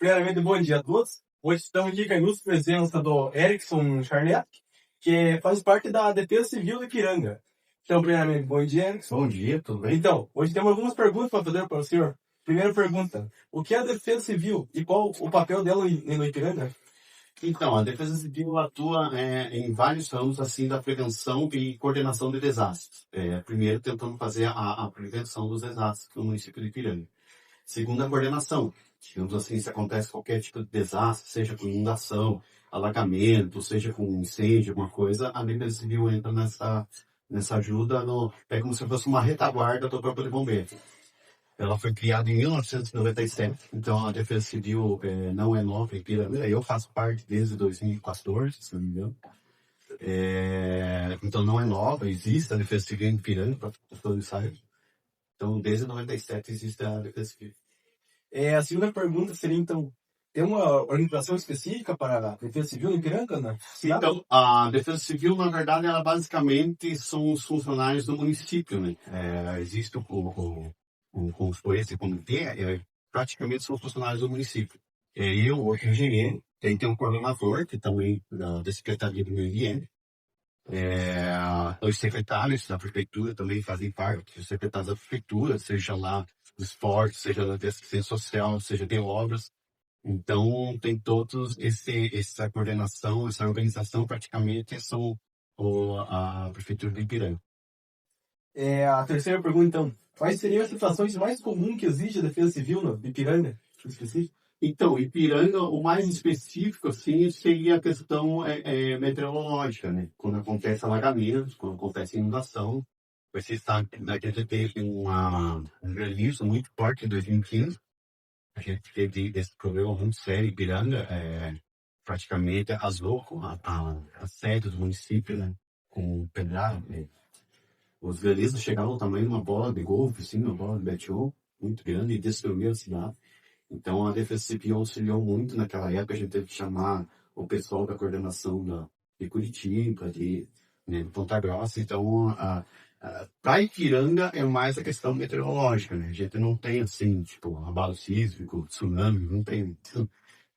Primeiramente, bom dia a todos. Hoje estamos aqui com a ilustre presença do Erickson Charlet, que faz parte da Defesa Civil de Ipiranga. Então, primeiramente, bom dia, Erickson. Bom dia, tudo bem? Então, hoje temos algumas perguntas para fazer para o senhor. Primeira pergunta, o que é a Defesa Civil e qual o papel dela no Ipiranga? Então, a Defesa Civil atua em vários ramos assim da prevenção e coordenação de desastres. Primeiro, tentando fazer a prevenção dos desastres no município de Ipiranga. Segundo, a coordenação. Digamos assim, se acontece qualquer tipo de desastre, seja com inundação, alagamento, seja com incêndio, alguma coisa, a Defesa Civil entra nessa ajuda, é como se fosse uma retaguarda do Corpo de Bombeiros. Ela foi criada em 1997, então a Defesa Civil não é nova em Ipiranga. Eu faço parte desde 2014, se não me engano. Então não é nova, existe a Defesa Civil em Ipiranga, para todos saibam. Então desde 97 existe a Defesa Civil. A segunda pergunta seria, então, tem uma organização específica para a Defesa Civil em Ipiranga, né? Então, a Defesa Civil, na verdade, ela basicamente são os funcionários do município, né? Existe esse comitê, praticamente são funcionários do município. Eu, outro engenheiro, tem um coordenador, que também da Secretaria do Meio Ambiente. Os secretários da prefeitura também fazem parte, os secretários da prefeitura, seja lá do esporte, seja da assistência social, seja de obras. Então, tem todos essa coordenação, essa organização, praticamente são a prefeitura de Ipiranga. A terceira pergunta, então, quais seriam as situações mais comuns que exige a Defesa Civil no Ipiranga, em específico? Então, Ipiranga, o mais específico, assim, seria a questão meteorológica, né? Quando acontece alagamentos, quando acontece inundação. Você sabe que a gente teve um granizo muito forte em 2015. A gente teve esse problema muito sério em Ipiranga, praticamente arrasou a sede do município, né? Com pedrada, né? Os granizos chegavam ao tamanho de uma bola de golfe, assim, uma bola de baseball muito grande e destruiu a cidade. Então, a Defesa Civil auxiliou muito naquela época. A gente teve que chamar o pessoal da coordenação de Curitiba, de Ponta Grossa. Então, para Ipiranga é mais a questão meteorológica, né? A gente não tem, assim, tipo, abalo sísmico, tsunami, não tem.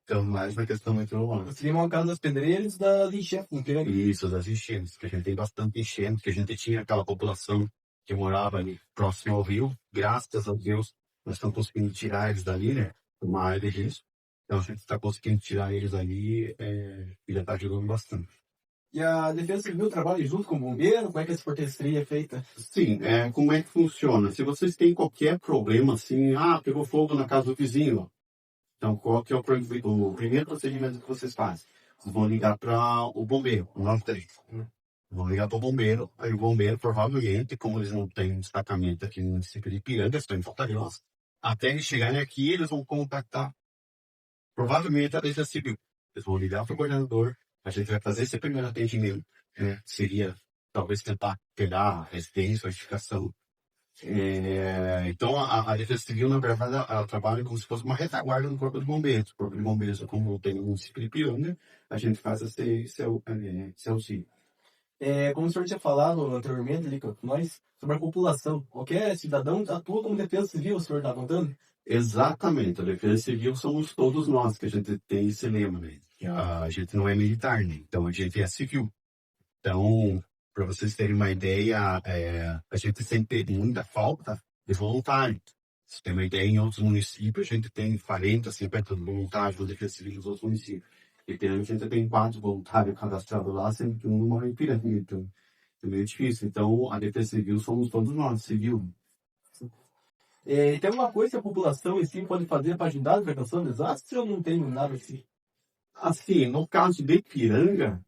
Então, mais na questão meteorológica. Seria uma casa das pedreiras da enchente, em Ipiranga. Isso, das enchentes, que a gente tem bastante enchente, que a gente tinha aquela população que morava ali próximo ao rio. Graças a Deus, nós estamos conseguindo tirar eles dali, né? Uma área de risco. Então a gente está conseguindo tirar eles ali e já está ajudando bastante. E a Defesa Civil trabalha junto com o bombeiro? Como é que essa portaria é feita? Sim, como é que funciona? Se vocês têm qualquer problema, assim, pegou fogo na casa do vizinho, então qual que é o primeiro procedimento que vocês fazem? Vocês vão ligar para o bombeiro, o 93. Vão ligar para o bombeiro, aí o bombeiro provavelmente, como eles não têm destacamento aqui no município de Ipiranga, estão em Ponta Grossa, até eles chegarem aqui, eles vão contactar provavelmente a Defesa Civil. Eles vão ligar para o coordenador, a gente vai fazer esse primeiro atendimento, né? Seria talvez tentar pegar a residência, a edificação. Então a Defesa Civil, na verdade, ela trabalha como se fosse uma retaguarda do Corpo de Bombeiros. O Corpo de Bombeiros, como tem no município de Ipiranga, a gente faz esse auxílio. Como o senhor tinha falado anteriormente ali com nós, sobre a população. Qualquer cidadão atua como Defesa Civil, o senhor está contando? Exatamente, a Defesa Civil somos todos nós, que a gente tem esse lema, né? A gente não é militar, né? Então a gente é civil. Então, para vocês terem uma ideia, a gente sempre tem muita falta de voluntário. Se tem uma ideia, em outros municípios, a gente tem 40, 50 voluntários da Defesa Civil nos outros municípios. E a gente tem 4 voluntários cadastrados lá, sendo que um mora em Ipiranga. Então, é meio difícil. Então, a Defesa Civil somos todos nós, civil. E tem alguma coisa que a população em si pode fazer para ajudar na prevenção de desastres ou não tem nada assim? Assim, no caso de Ipiranga,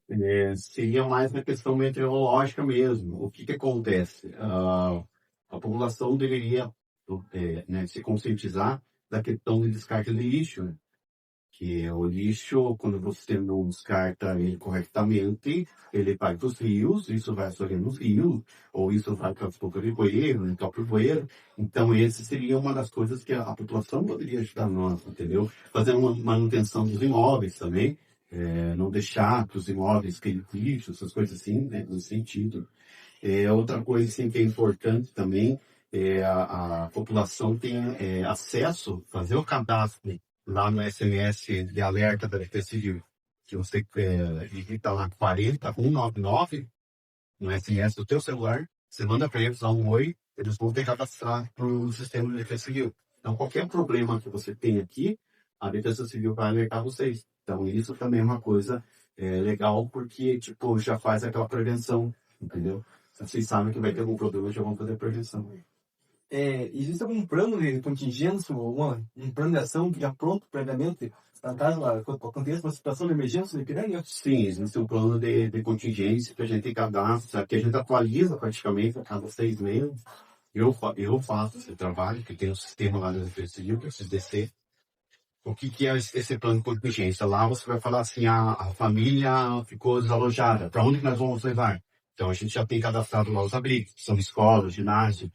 seria mais na questão meteorológica mesmo. O que acontece? A população deveria se conscientizar da questão de descarte de lixo, né? Que o lixo, quando você não descarta ele corretamente, ele vai para os rios, isso vai assoreando os rios, ou isso vai para as bocas de bueiro, no próprio bueiro. Então, esse seria uma das coisas que a população poderia ajudar nós, entendeu? Fazer uma manutenção dos imóveis também, não deixar que os imóveis caírem lixo, essas coisas assim, né, nesse sentido. Outra coisa assim, que é importante também, a população tem acesso, fazer o cadastro lá no SMS de alerta da Defesa Civil, que você digita lá 40199 no SMS do teu celular, você manda para eles lá um oi, eles vão te cadastrar para o sistema de Defesa Civil. Então, qualquer problema que você tem aqui, a Defesa Civil vai alertar vocês. Então, isso também é uma coisa legal, porque, tipo, já faz aquela prevenção, entendeu? Vocês sabem que vai ter algum problema, já vão fazer a prevenção. Existe algum plano de contingência, um plano de ação já pronto previamente, na caso aconteça uma situação de emergência de Ipiranga? Sim, existe um plano de contingência que a gente cadastra, que a gente atualiza praticamente a cada 6 meses. Eu faço esse trabalho, que tem um sistema lá da Defesa Civil, que é o SDC. O que é esse plano de contingência? Lá você vai falar assim, a família ficou desalojada, para onde que nós vamos levar? Então a gente já tem cadastrado lá os abrigos, são escolas, ginásio,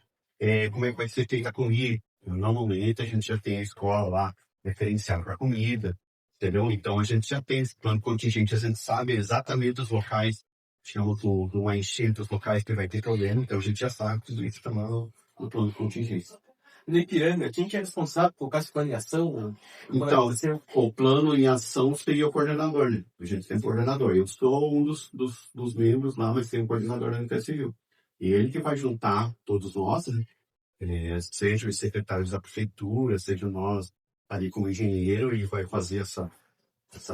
como é que vai ser feita a comida? Normalmente a gente já tem a escola lá referenciada para comida, entendeu? Então a gente já tem esse plano contingente, a gente sabe exatamente os locais, chamamos de uma enchente, os locais que vai ter problema, então a gente já sabe tudo isso está lá no plano de contingência. No Ipiranga, quem que é responsável por colocar esse plano em ação? Então, o plano em ação seria o coordenador, né? A gente tem um coordenador. Eu sou um dos membros lá, mas tem um coordenador da Defesa Civil. E ele que vai juntar todos nós, né? Seja os secretários da prefeitura, seja nós ali como engenheiro, ele vai fazer essa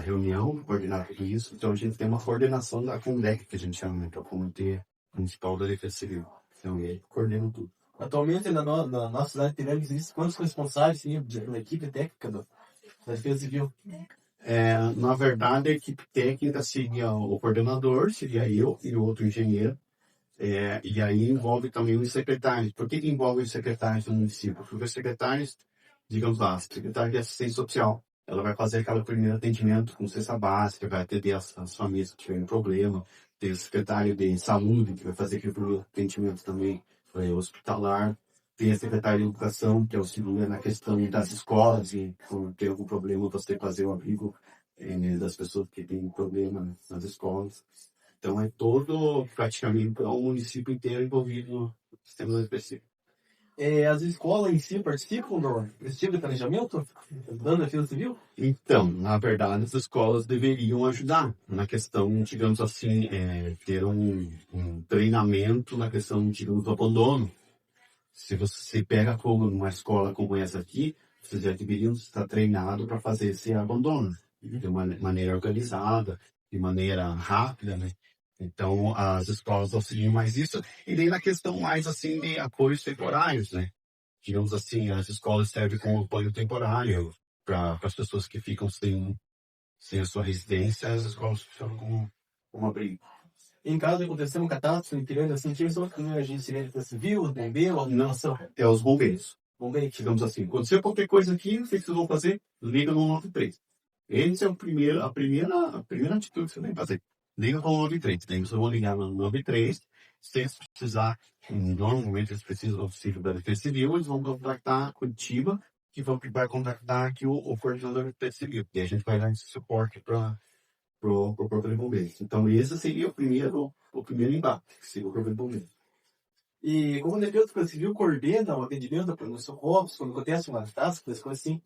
reunião, coordenar tudo isso. Então, a gente tem uma coordenação da CONDEC, que a gente chama, né? Que é o Comitê Municipal da Defesa Civil. Então, ele coordena tudo. Atualmente, na nossa cidade de Ipiranga, existem quantos responsáveis na equipe técnica da Defesa Civil? Na verdade, a equipe técnica seria o coordenador, seria eu e o outro engenheiro. E aí envolve também os secretários. Por que envolve os secretários do município? Porque os secretários, digamos lá, a secretária de assistência social, ela vai fazer aquele primeiro atendimento com cesta básica, vai atender as famílias que tiverem problema. Tem o secretário de saúde, que vai fazer aquele primeiro atendimento também hospitalar. Tem a secretária de educação, que auxilia na questão das escolas, e quando tem algum problema, você fazer o abrigo das pessoas que têm problema nas escolas. Então, é todo, praticamente, o município inteiro envolvido no sistema específico. As escolas em si participam desse tipo de planejamento, dando a Defesa Civil? Então, na verdade, as escolas deveriam ajudar na questão, digamos assim, ter um treinamento na questão, digamos, do abandono. Se você pega fogo numa escola como essa aqui, vocês já deveriam estar treinados para fazer esse abandono, de uma maneira organizada, de maneira rápida, né? Então, as escolas auxiliam mais isso. E nem na questão mais, assim, de apoios temporários, né? Digamos assim, as escolas servem como apoio temporário para as pessoas que ficam sem a sua residência, as escolas funcionam como abrigo. Em caso de acontecer uma catástrofe em Ipiranga, assim, quem são os primeiros agentes de Defesa Civil, os bombeiros, Não, é os bombeiros. Bombeiros. Digamos assim, aconteceu qualquer coisa aqui, o que vocês vão fazer? Liga no 93. Esse é a primeira atitude que você tem que fazer. Liga no 93. Daí vocês vão ligar no 93. Se eles precisar, normalmente eles precisam do auxílio da Defesa Civil, eles vão contactar Curitiba, que vai contactar aqui o coordenador da Defesa Civil. E a gente vai dar esse suporte para o Corpo de Bombeiros. Então, esse seria o primeiro embate, que seria o Corpo de Bombeiros. E como a Defesa Civil coordena o atendimento nos socorros, quando acontece uma catástrofe, coisas assim?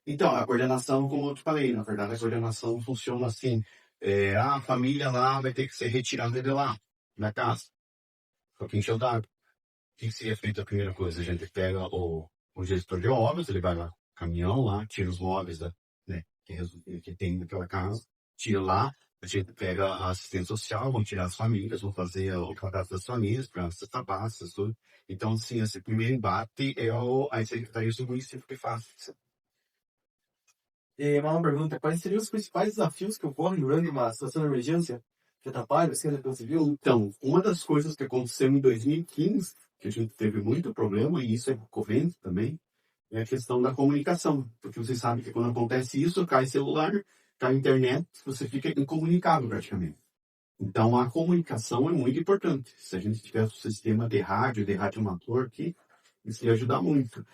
Então, a coordenação, como eu te falei, na verdade, a coordenação funciona assim. A família lá vai ter que ser retirada de lá, da casa, porque encheu d'água. O que seria feito a primeira coisa? A gente pega o gestor de obras, ele vai lá, caminhão lá, tira os móveis que tem naquela casa, tira lá, a gente pega a assistência social, vão tirar as famílias, vão fazer o cadastro das famílias, para cesta básica, tudo. Então, assim, esse primeiro embate é a Secretaria do Município que faz. Uma pergunta, quais seriam os principais desafios que ocorrem durante uma situação de emergência que atrapalha a Defesa Civil? Então, uma das coisas que aconteceu em 2015, que a gente teve muito problema, e isso é recorrente também, é a questão da comunicação. Porque vocês sabem que quando acontece isso, cai celular, cai internet, você fica incomunicável praticamente. Então, a comunicação é muito importante. Se a gente tivesse um sistema de rádio amador aqui, isso ia ajudar muito.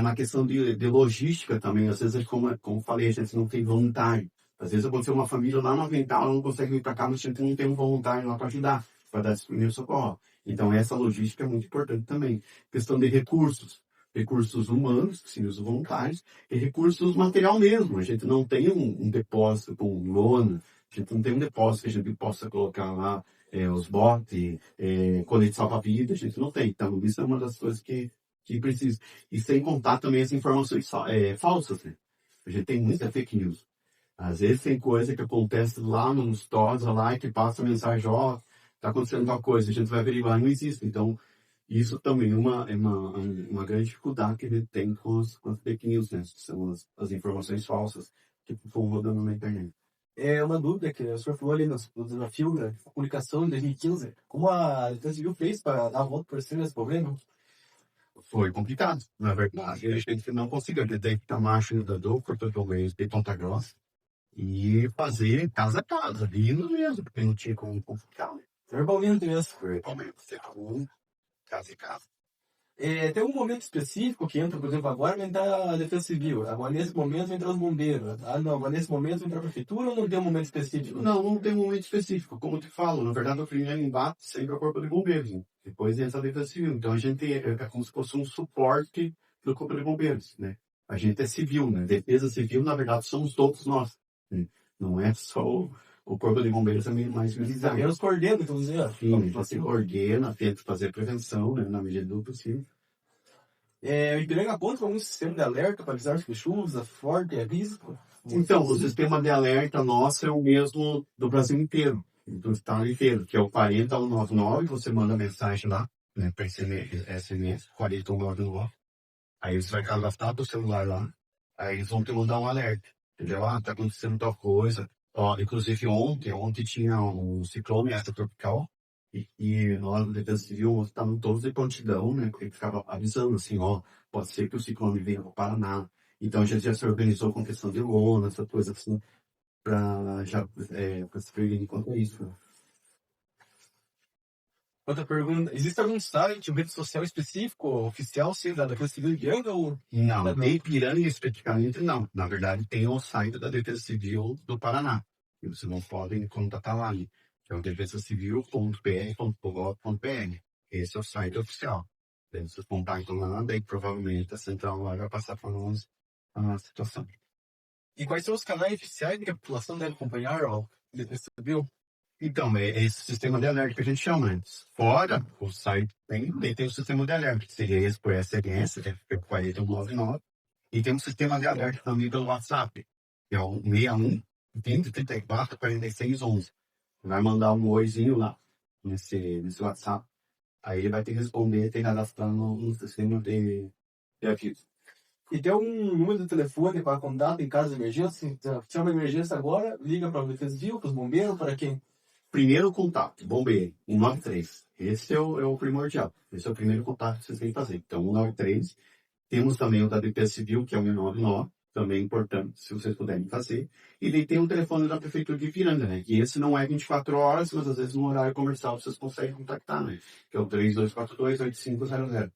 Na questão de logística também, às vezes, como falei, a gente não tem voluntário. Às vezes aconteceu uma família lá no Avental, ela não consegue vir para cá, mas a gente não tem um voluntário lá para ajudar, para dar esse primeiro socorro. Então, essa logística é muito importante também. Questão de recursos. recursos humanos, que seriam os voluntários, e recursos material mesmo. A gente não tem um depósito com lona, a gente não tem um depósito que a gente possa colocar lá os botes, colete salva-vidas, a gente não tem. Então, isso é uma das coisas que precisa. E sem contar também as informações falsas, né? A gente tem muita fake news. Às vezes tem coisa que acontece lá nos stories, lá, que passa mensagem, ó, tá acontecendo tal coisa, a gente vai averiguar, não existe. Então, isso também é uma grande dificuldade que a gente tem com as fake news, né? Que são as informações falsas que ficam rodando na internet. É uma dúvida que o senhor falou ali no desafio da comunicação em 2015. Como a Defesa Civil fez para dar a volta por cima desse problema? Foi complicado, na verdade. A gente não conseguiu detectar a máquina da dor por todo o mês de Ponta Grossa e fazer casa a casa, ali mesmo, porque não tinha como ficar, né? Verbalmente mesmo. Verbalmente, você com casa em casa. Tem um momento específico que entra, por exemplo, agora vai entrar a Defesa Civil, agora nesse momento vai entrar os bombeiros. Ah, não, agora nesse momento vai entrar a prefeitura ou não tem um momento específico? Não tem um momento específico. Como eu te falo, na verdade, o primeiro embate sempre é o Corpo de Bombeiros, né? Depois entra a Defesa Civil. Então a gente é como se fosse um suporte do Corpo de Bombeiros, né? A gente é civil, né? Defesa Civil, na verdade, somos todos nós, né? Não é só o Corpo de Bombeiros, é mais militar. Bombeiros coordenam, então, dizer. Sim, você coordena, tenta fazer prevenção, né? Na medida do possível. O Ipiranga conta com algum sistema de alerta para avisar que chuva forte é risco? Então, o sistema de alerta nosso é o mesmo do Brasil inteiro, do estado inteiro, que é o 40199, você manda mensagem lá, né, para SMS, 40199. Aí você vai cadastrar do celular lá, aí eles vão te mandar um alerta, entendeu? Ah, tá acontecendo tal coisa. Ó, inclusive ontem tinha um ciclone extratropical, e nós, da Defesa Civil, estávamos todos de prontidão, né? Porque ficava avisando assim, ó, pode ser que o ciclone venha para o Paraná. Então a gente já se organizou com questão de lona, essa coisa assim, para se prevenir contra isso. Né? Outra pergunta, existe algum site, uma rede social específico, oficial, sim, da Defesa Civil de Ipiranga ou... Não, de Ipiranga especificamente não. Na verdade, tem o site da Defesa Civil do Paraná. E vocês não podem contatar lá, né? Que é o defesacivil.pr.gov.br. Esse é o site oficial. Daí vocês contactam lá, daí provavelmente a central lá vai passar para nós a situação. E quais são os canais oficiais que a população deve acompanhar, ó, Defesa Civil? Então, é esse sistema de alerta que a gente chama antes. Fora o site, tem o sistema de alerta, que seria esse por SMS, que é 4199. E tem um sistema de alerta também pelo WhatsApp, que é o 61 2034 46 11. Vai mandar um oizinho lá nesse WhatsApp. Aí ele vai ter que responder, tem que cadastrar no sistema de aviso. E tem um número de telefone para contato em caso de emergência? Se é uma emergência agora, liga para a Defesa Civil, para os bombeiros, para quem? Primeiro contato, bombeiro, 193. Esse é o primordial. Esse é o primeiro contato que vocês têm que fazer. Então, 193. Temos também o da Defesa Civil, que é o 199. Também importante, se vocês puderem fazer. E daí tem o telefone da Prefeitura de Ipiranga, né? Que esse não é 24 horas, mas às vezes no horário comercial vocês conseguem contactar, né? Que é o 3242-8500.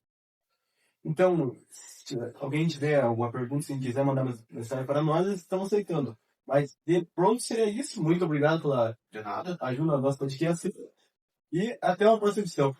Então, se alguém tiver alguma pergunta, se quiser mandar mensagem para nós, estamos aceitando. Mas de pronto seria isso. Muito obrigado pela De nada. ajuda no nosso podcast. E até uma próxima edição.